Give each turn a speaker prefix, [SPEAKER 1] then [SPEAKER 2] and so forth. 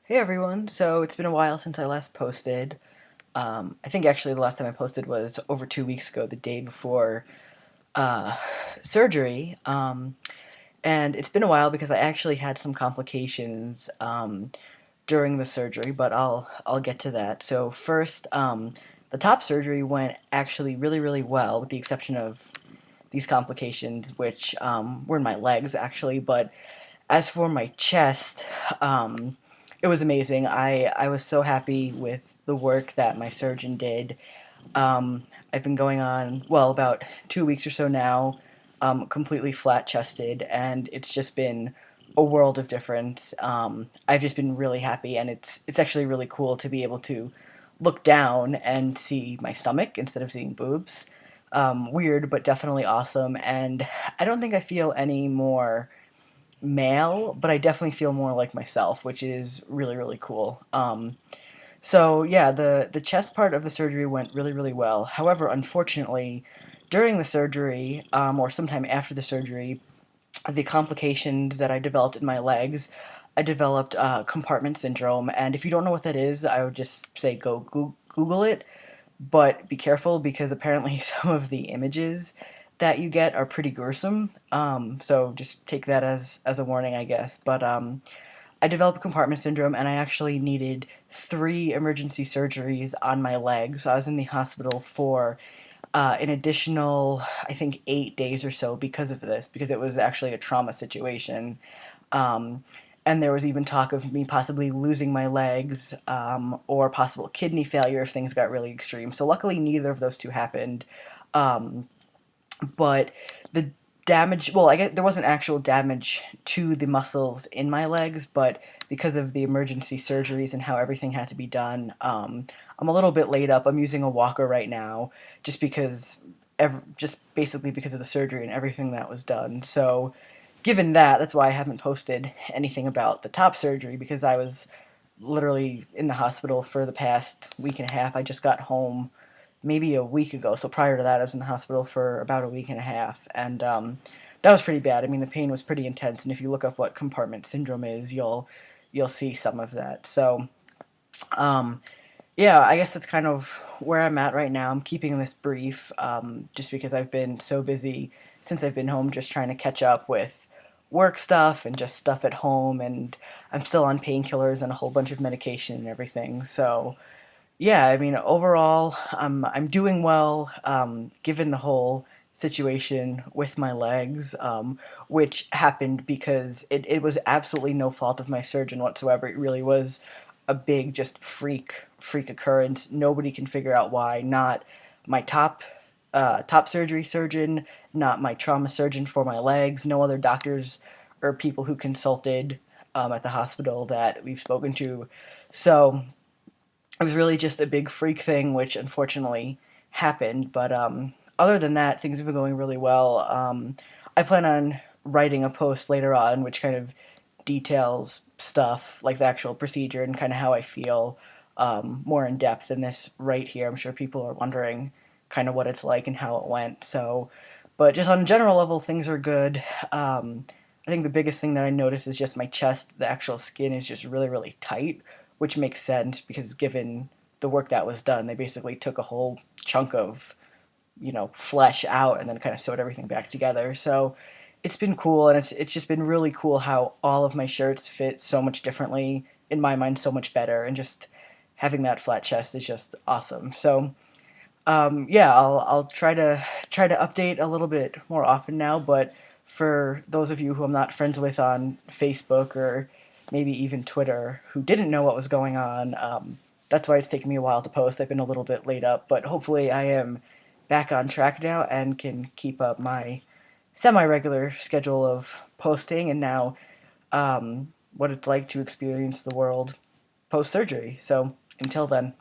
[SPEAKER 1] Hey everyone, so it's been a while since I last posted. I think actually the last time I posted was over 2 weeks ago, the day before uh, surgery. And it's been a while because I actually had some complications during the surgery, but I'll get to that. So first, the top surgery went actually really well, with the exception of these complications, which were in my legs actually. But as for my chest, it was amazing. I was so happy with the work that my surgeon did. I've been going on, well, about 2 weeks or so now, completely flat chested, and it's just been a world of difference. I've just been really happy, and it's actually really cool to be able to look down and see my stomach instead of seeing boobs. Weird, but definitely awesome, and I don't think I feel any more male, but I definitely feel more like myself, which is really cool. So yeah, the chest part of the surgery went really well. However, unfortunately, during the surgery, or sometime after the surgery, the complications that I developed in my legs, I developed compartment syndrome. And if you don't know what that is, I would just say go Google it, but be careful because apparently some of the images that you get are pretty gruesome. So just take that as a warning, I guess. But I developed compartment syndrome, and I actually needed 3 emergency surgeries on my leg. So I was in the hospital for an additional, I think, 8 days or so because of this, because it was actually a trauma situation. Um, and there was even talk of me possibly losing my legs, or possible kidney failure if things got really extreme. So luckily, neither of those two happened. Um, but the damage, well, I guess there wasn't actual damage to the muscles in my legs, but because of the emergency surgeries and how everything had to be done, I'm a little bit laid up. I'm using a walker right now just because, just basically because of the surgery and everything that was done. So given that, that's why I haven't posted anything about the top surgery, because I was literally in the hospital for the past week and a half. I just got home maybe a week ago. So prior to that, I was in the hospital for about a week and a half, and that was pretty bad. I mean, the pain was pretty intense, and if you look up what compartment syndrome is, you'll see some of that. So um, yeah, I guess that's kind of where I'm at right now. I'm keeping this brief, just because I've been so busy since I've been home, just trying to catch up with work stuff and just stuff at home, and I'm still on painkillers and a whole bunch of medication and everything. So yeah, I mean, overall, I'm doing well, given the whole situation with my legs, which happened because it was absolutely no fault of my surgeon whatsoever. It really was a big, just freak occurrence. Nobody can figure out why. Not my top surgery surgeon, not my trauma surgeon for my legs, no other doctors or people who consulted at the hospital that we've spoken to. So it was really just a big freak thing, which unfortunately happened. But other than that, things have been going really well. I plan on writing a post later on, which kind of details stuff like the actual procedure and kind of how I feel, more in depth than this right here. I'm sure people are wondering kind of what it's like and how it went. So, but just on a general level, things are good. I think the biggest thing that I noticed is just my chest. The actual skin is just really tight, which makes sense because given the work that was done, they basically took a whole chunk of, flesh out and then kind of sewed everything back together. So it's been cool, and it's just been really cool how all of my shirts fit so much differently, in my mind, so much better, and just having that flat chest is just awesome. So yeah, I'll try to update a little bit more often now. But for those of you who I'm not friends with on Facebook or maybe even Twitter who didn't know what was going on, that's why it's taken me a while to post. I've been a little bit late up, but hopefully I am back on track now and can keep up my semi-regular schedule of posting, and now what it's like to experience the world post surgery. So until then.